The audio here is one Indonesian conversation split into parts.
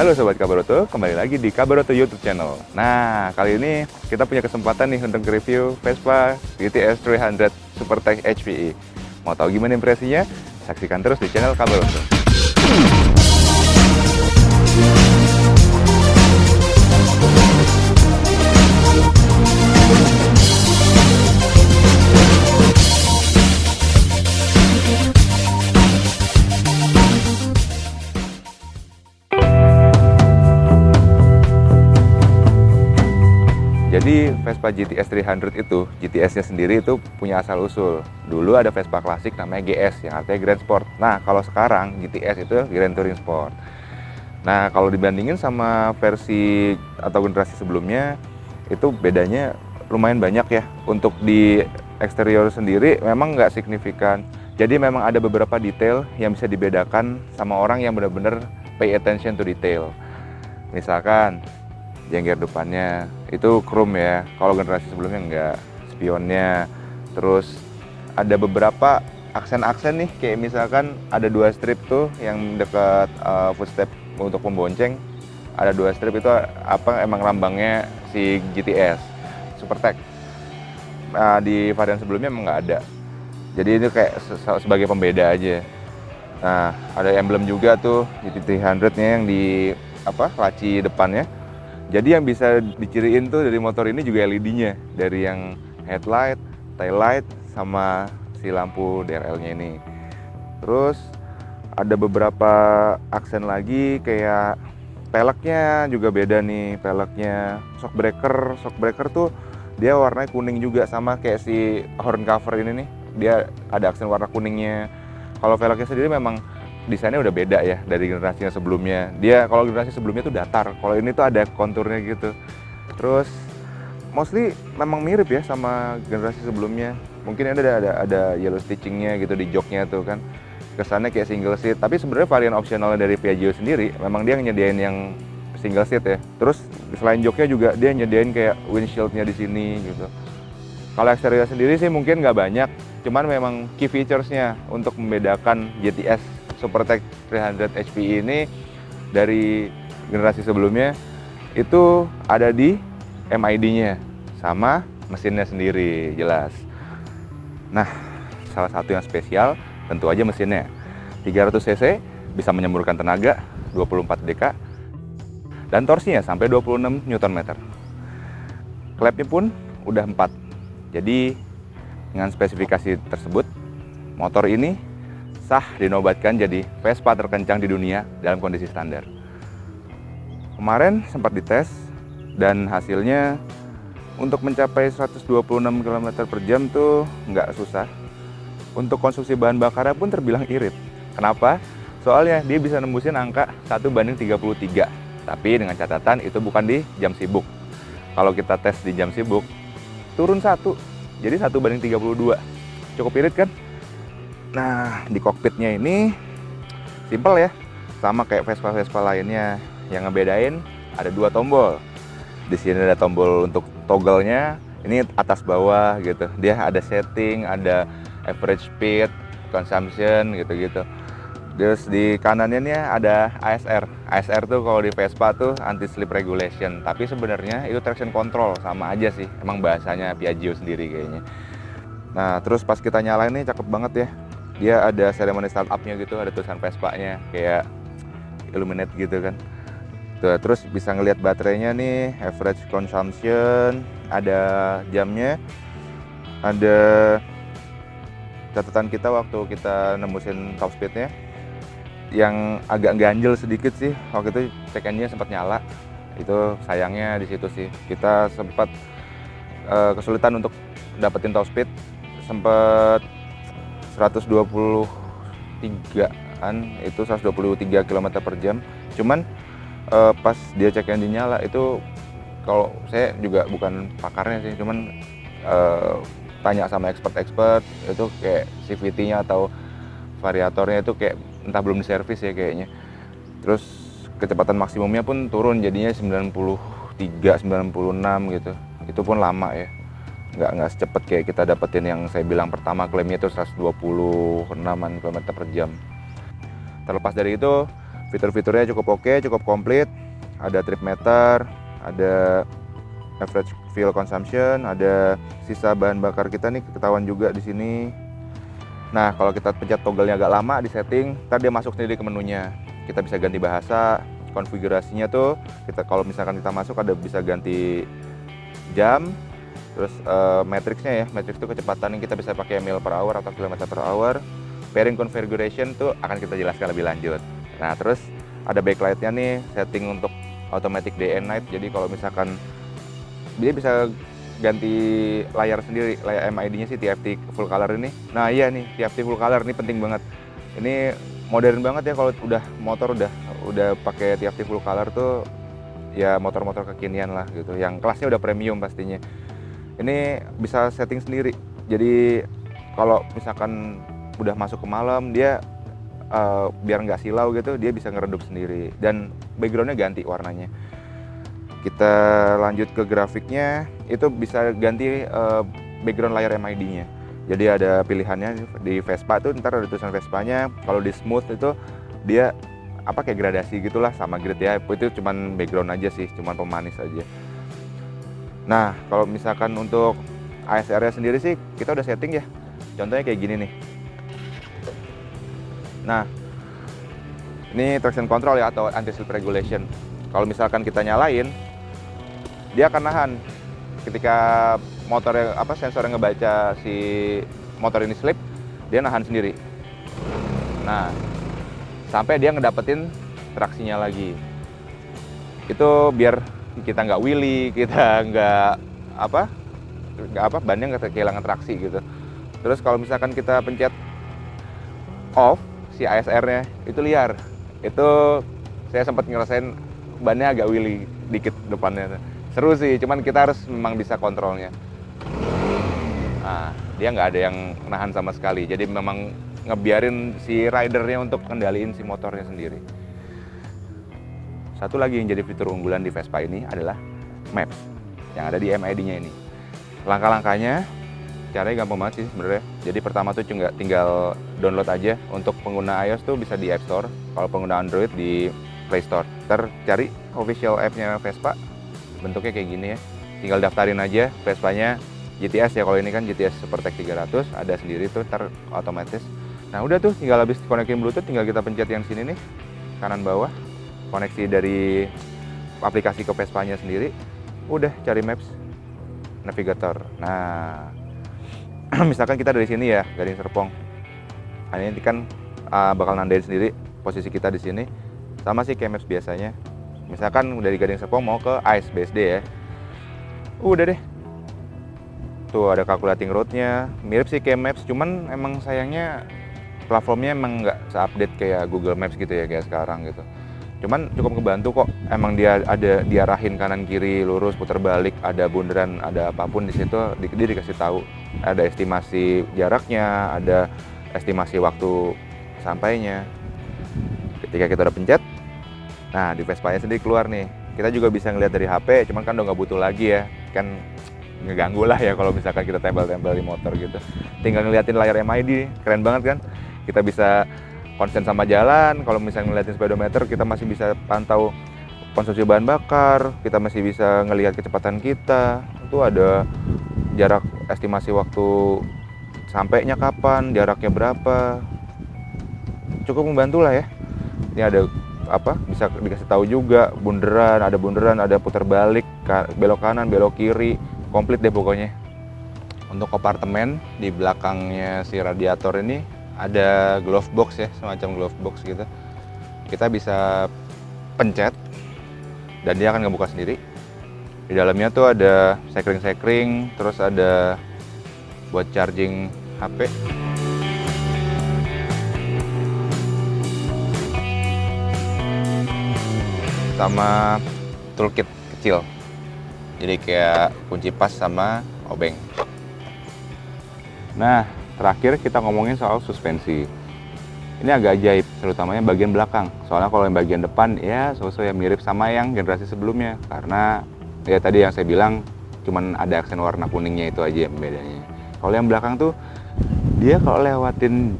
Halo Sobat Kabaroto, kembali lagi di Kabaroto YouTube channel. Nah, kali ini kita punya kesempatan nih untuk review Vespa GTS 300 Supertech HPE. Mau tahu gimana impresinya? Saksikan terus di channel Kabaroto. Jadi Vespa GTS 300 itu, GTS-nya sendiri itu punya asal-usul. Dulu ada Vespa klasik namanya GS, yang artinya Grand Sport. Nah, kalau sekarang GTS itu Grand Touring Sport. Nah, kalau dibandingin sama versi atau generasi sebelumnya, itu bedanya lumayan banyak ya. Untuk di eksterior sendiri memang nggak signifikan. Jadi memang ada beberapa detail yang bisa dibedakan sama orang yang benar-benar pay attention to detail. Misalkan, jengger depannya itu chrome ya, kalau generasi sebelumnya enggak. Spionnya, terus ada beberapa aksen-aksen nih, kayak misalkan ada dua strip tuh yang dekat footstep untuk pembonceng, ada dua strip itu apa emang lambangnya si GTS Supertech. Di varian sebelumnya emang nggak ada, jadi ini kayak sebagai pembeda aja. Nah, ada emblem juga tuh GTS 300-nya yang di laci depannya. Jadi yang bisa diciriin tuh dari motor ini juga LED-nya, dari yang headlight, tail light, sama si lampu DRL-nya ini. Terus ada beberapa aksen lagi, kayak peleknya juga beda nih, peleknya. Shock breaker tuh dia warnanya kuning juga, sama kayak si horn cover ini nih, dia ada aksen warna kuningnya. Kalau velgnya sendiri memang desainnya udah beda ya dari generasi yang sebelumnya. Dia kalau generasi sebelumnya tuh datar, kalau ini tuh ada konturnya gitu. Terus mostly memang mirip ya sama generasi sebelumnya. Mungkin ada yellow stitchingnya gitu di joknya tuh kan, kesannya kayak single seat. Tapi sebenarnya varian opsionalnya dari Piaggio sendiri memang dia nyediain yang single seat ya. Terus selain joknya juga dia nyediain kayak windshieldnya di sini gitu. Kalau eksterior sendiri sih mungkin nggak banyak, cuman memang key featuresnya untuk membedakan GTS Supertech 300 HPE ini dari generasi sebelumnya itu ada di MID-nya sama mesinnya sendiri, jelas. Nah, salah satu yang spesial tentu aja mesinnya. 300 cc bisa menyemburkan tenaga 24 dk dan torsinya sampai 26 Nm. Klepnya pun udah 4. Jadi dengan spesifikasi tersebut, motor ini sah dinobatkan jadi Vespa terkencang di dunia dalam kondisi standar. Kemarin sempat dites dan hasilnya untuk mencapai 126 km per jam tuh nggak susah. Untuk konsumsi bahan bakarnya pun terbilang irit. Kenapa? Soalnya dia bisa nembusin angka 1:33. Tapi dengan catatan itu bukan di jam sibuk. Kalau kita tes di jam sibuk, turun 1. Jadi 1:32. Cukup irit kan? Nah, di kokpitnya ini simple ya, sama kayak Vespa-Vespa lainnya. Yang ngebedain ada 2 tombol. Di sini ada tombol untuk toggle-nya, ini atas bawah gitu. Dia ada setting, ada average speed, consumption gitu-gitu. Terus di kanannya nih ada ASR. ASR tuh kalau di Vespa tuh anti slip regulation, tapi sebenarnya itu traction control, sama aja sih. Emang bahasanya Piaggio sendiri kayaknya. Nah, terus pas kita nyalain nih cakep banget ya. Dia ada seremoni startup-nya gitu, ada tulisan Vespa-nya kayak illuminate gitu kan. Tuh, terus bisa ngelihat baterainya nih, average consumption, ada jamnya, ada catatan kita waktu kita nembusin top speed-nya. Yang agak ganjel sedikit sih, waktu itu check engine sempat nyala. Itu sayangnya di situ sih. Kita sempat kesulitan untuk dapetin top speed, sempat 123-an, itu 123 km per jam. Cuman pas dia cek engine nyala itu, kalau saya juga bukan pakarnya sih, cuman tanya sama expert itu kayak CVT-nya atau variatornya itu kayak entah belum diservis ya kayaknya. Terus kecepatan maksimumnya pun turun, jadinya 93, 96 gitu. Itu pun lama ya. Nggak secepat kayak kita dapetin yang saya bilang pertama, klaimnya itu 126-an km per jam. Terlepas dari itu, Fitur-fiturnya cukup oke, cukup komplit. Ada trip meter, ada average fuel consumption, ada sisa bahan bakar kita nih ketahuan juga di sini. Nah, kalau kita pencet toggle-nya agak lama di setting, ntar dia masuk sendiri ke menunya. Kita bisa ganti bahasa, konfigurasinya tuh kalau misalkan kita masuk ada bisa ganti jam, terus matrixnya ya, matrix itu kecepatan yang kita bisa pakai mile per hour atau kilometer per hour. Pairing configuration tuh akan kita jelaskan lebih lanjut. Nah, terus ada backlightnya nih, setting untuk automatic day and night. Jadi kalau misalkan dia bisa ganti layar sendiri, layar MID-nya sih TFT full color ini. Nah iya nih, TFT full color ini penting banget. Ini modern banget ya kalau udah motor udah pakai TFT full color tuh ya motor-motor kekinian lah gitu. Yang kelasnya udah premium pastinya. Ini bisa setting sendiri. Jadi kalau misalkan udah masuk ke malam, dia biar nggak silau gitu, dia bisa ngeredup sendiri. Dan backgroundnya ganti warnanya. Kita lanjut ke grafiknya, itu bisa ganti background layar MID-nya. Jadi ada pilihannya di Vespa tuh, ntar ada tulisan Vespa-nya. Kalau di smooth itu dia kayak gradasi gitulah sama grid ya. Itu cuman background aja sih, cuman pemanis aja. Nah, kalau misalkan untuk ASR-nya sendiri sih kita udah setting ya. Contohnya kayak gini nih. Nah, ini traction control ya atau anti-slip regulation. Kalau misalkan kita nyalain, dia akan nahan ketika motor sensor yang ngebaca si motor ini slip, dia nahan sendiri. Nah, sampai dia ngedapetin traksinya lagi. Itu biar kita nggak wheelie, kita nggak bannya nggak kehilangan traksi gitu. Terus kalau misalkan kita pencet off, si ASR-nya itu liar. Itu saya sempat ngerasain bannya agak wheelie dikit depannya. Seru sih, cuman kita harus memang bisa kontrolnya. Nah, dia nggak ada yang nahan sama sekali. Jadi memang ngebiarin si ridernya untuk kendaliin si motornya sendiri. Satu lagi yang jadi fitur unggulan di Vespa ini adalah Maps yang ada di MID-nya ini. Langkah-langkahnya, caranya gampang banget sih sebenarnya. Jadi pertama tuh tinggal download aja. Untuk pengguna iOS tuh bisa di App Store. Kalau pengguna Android di Play Store. Ntar cari official app-nya Vespa. Bentuknya kayak gini ya. Tinggal daftarin aja Vespanya GTS ya. Kalau ini kan GTS Supertech 300 ada sendiri tuh ntar otomatis. Nah udah tuh tinggal habis konekin Bluetooth, tinggal kita pencet yang sini nih kanan bawah, koneksi dari aplikasi ke Vespanya sendiri. Udah cari Maps, navigator. Nah misalkan kita dari sini ya, Gading Serpong. Nah, ini kan bakal nandain sendiri posisi kita di sini. Sama sih kayak Maps biasanya. Misalkan dari Gading Serpong mau ke AIS BSD ya. Udah deh. Tuh ada calculating road-nya. Mirip sih kayak Maps, cuman emang sayangnya platformnya emang nggak se-update kayak Google Maps gitu ya kayak sekarang gitu. Cuman cukup ngebantu kok. Emang dia ada diarahin kanan kiri, lurus, putar balik, ada bundaran, ada apapun di situ dia dikasih tahu. Ada estimasi jaraknya, ada estimasi waktu sampainya. Ketika kita udah pencet, nah di Vespa-nya sendiri keluar nih. Kita juga bisa ngeliat dari HP, cuman kan udah nggak butuh lagi ya. Kan ngeganggu lah ya kalau misalkan kita tempel-tempel di motor gitu. Tinggal ngeliatin layar MID, keren banget kan. Kita bisa konsen sama jalan, kalau misalnya ngeliatin speedometer kita masih bisa pantau konsumsi bahan bakar, kita masih bisa ngelihat kecepatan kita. Itu ada jarak estimasi waktu sampainya kapan, jaraknya berapa. Cukup membantu lah ya. Ini ada bisa dikasih tahu juga bundaran, ada putar balik, belok kanan, belok kiri, komplit deh pokoknya. Untuk kompartemen di belakangnya si radiator ini ada glove box ya, semacam glove box gitu. Kita bisa pencet dan dia akan ngebuka sendiri. Di dalamnya tuh ada sekring, terus ada buat charging HP. Sama toolkit kecil. Jadi kayak kunci pas sama obeng. Nah, terakhir kita ngomongin soal suspensi. Ini agak ajaib, terutamanya bagian belakang. Soalnya kalau yang bagian depan ya so-so ya mirip sama yang generasi sebelumnya. Karena ya tadi yang saya bilang cuman ada aksen warna kuningnya itu aja bedanya. Kalau yang belakang tuh dia kalau lewatin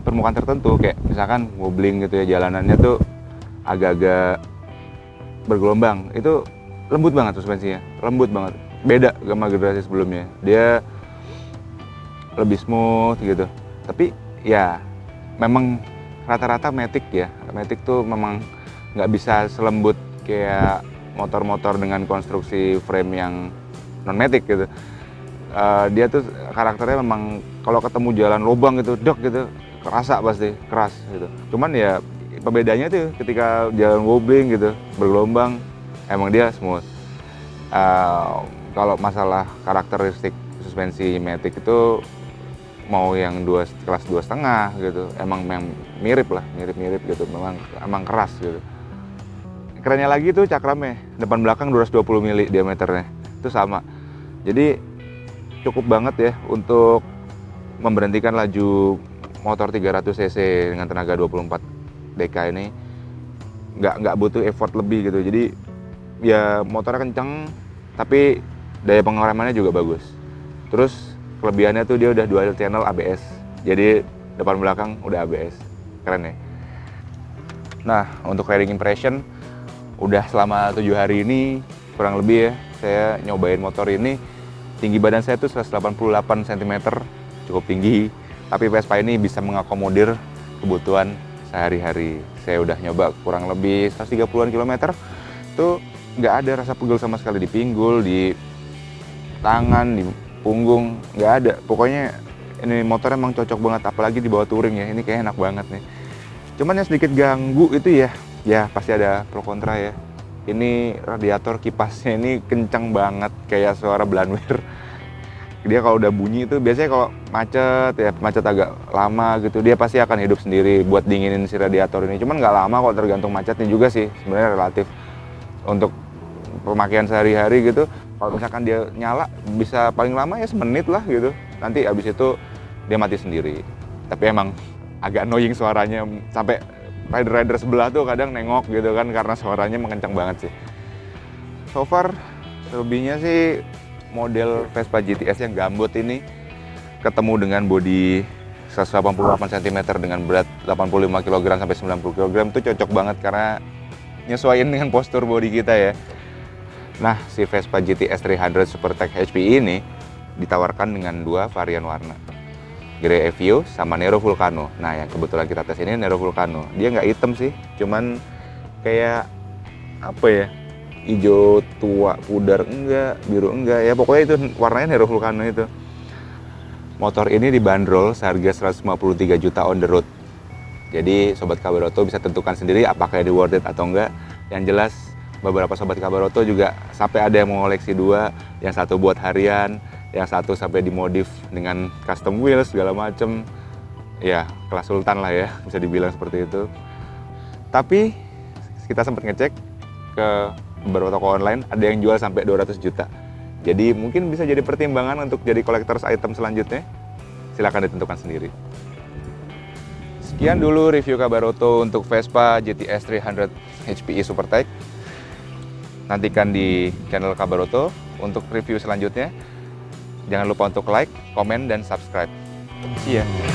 permukaan tertentu kayak misalkan wobbling gitu ya jalanannya tuh agak-agak bergelombang. Itu lembut banget suspensinya, lembut banget. Beda sama generasi sebelumnya. Dia lebih smooth gitu. Tapi ya memang rata-rata Matic ya. Matic tuh memang nggak bisa selembut kayak motor-motor dengan konstruksi frame yang non-Matic gitu. Dia tuh karakternya memang kalau ketemu jalan lubang gitu, dok gitu, kerasa pasti, keras gitu. Cuman ya pembedanya tuh ketika jalan wobbling gitu, bergelombang, emang dia smooth. Kalau masalah karakteristik suspensi Matic itu mau yang kelas 2,5 gitu, emang mirip gitu, memang keras gitu. Kerennya lagi tuh cakramnya, depan belakang 220 mili diameternya, itu sama. Jadi cukup banget ya untuk memberhentikan laju motor 300 cc dengan tenaga 24 dk ini. Nggak butuh effort lebih gitu. Jadi ya motornya kenceng, tapi daya pengeremannya juga bagus. Terus kelebihannya tuh dia udah dual channel ABS. Jadi depan belakang udah ABS. Keren ya. Nah, untuk riding impression udah selama 7 hari ini kurang lebih ya saya nyobain motor ini. Tinggi badan saya tuh 188 cm, cukup tinggi. Tapi Vespa ini bisa mengakomodir kebutuhan sehari-hari. Saya udah nyoba kurang lebih 130-an kilometer. Tuh nggak ada rasa pegel sama sekali di pinggul, di tangan, di punggung. Nggak ada. Pokoknya ini motor emang cocok banget. Apalagi di bawah touring ya. Ini kayak enak banget nih. Cuman yang sedikit ganggu itu ya pasti ada pro kontra ya. Ini radiator kipasnya ini kencang banget kayak suara Blanwir. Dia kalau udah bunyi itu biasanya kalau macet agak lama gitu, dia pasti akan hidup sendiri buat dinginin si radiator ini. Cuman nggak lama kok, tergantung macetnya juga sih sebenarnya relatif. Untuk pemakaian sehari-hari gitu, kalau misalkan dia nyala bisa paling lama ya semenit lah gitu. Nanti abis itu dia mati sendiri. Tapi emang agak annoying suaranya, sampai rider-rider sebelah tuh kadang nengok gitu kan karena suaranya mengencang banget sih. So far selebihnya sih model Vespa GTS yang gambut ini ketemu dengan bodi 188 cm dengan berat 85 kg sampai 90 kg itu cocok banget karena nyesuaiin dengan postur bodi kita ya. Nah, si Vespa GTS 300 SuperTech HPI ini ditawarkan dengan 2 varian warna, Grey Evio sama Nero Vulcano. Nah, yang kebetulan kita tes ini Nero Vulcano. Dia nggak hitam sih, cuman kayak apa ya, hijau tua, pudar enggak, biru enggak. Ya pokoknya itu warnanya Nero Vulcano itu. Motor ini dibanderol seharga 153 juta on the road. Jadi Sobat Kabaroto bisa tentukan sendiri apakah ini worth it atau enggak. Yang jelas beberapa Sobat Kabaroto juga sampai ada yang mau koleksi 2, yang satu buat harian, yang satu sampai dimodif dengan custom wheels segala macem. Ya kelas sultan lah ya, bisa dibilang seperti itu. Tapi kita sempat ngecek ke beberapa toko online, ada yang jual sampai 200 juta. Jadi mungkin bisa jadi pertimbangan untuk jadi collector's item selanjutnya. Silahkan ditentukan sendiri. Sekian dulu review Kabaroto untuk Vespa GTS 300 HPI SuperTech. Nantikan di channel Kabaroto untuk review selanjutnya. Jangan lupa untuk like, komen, dan subscribe. See ya!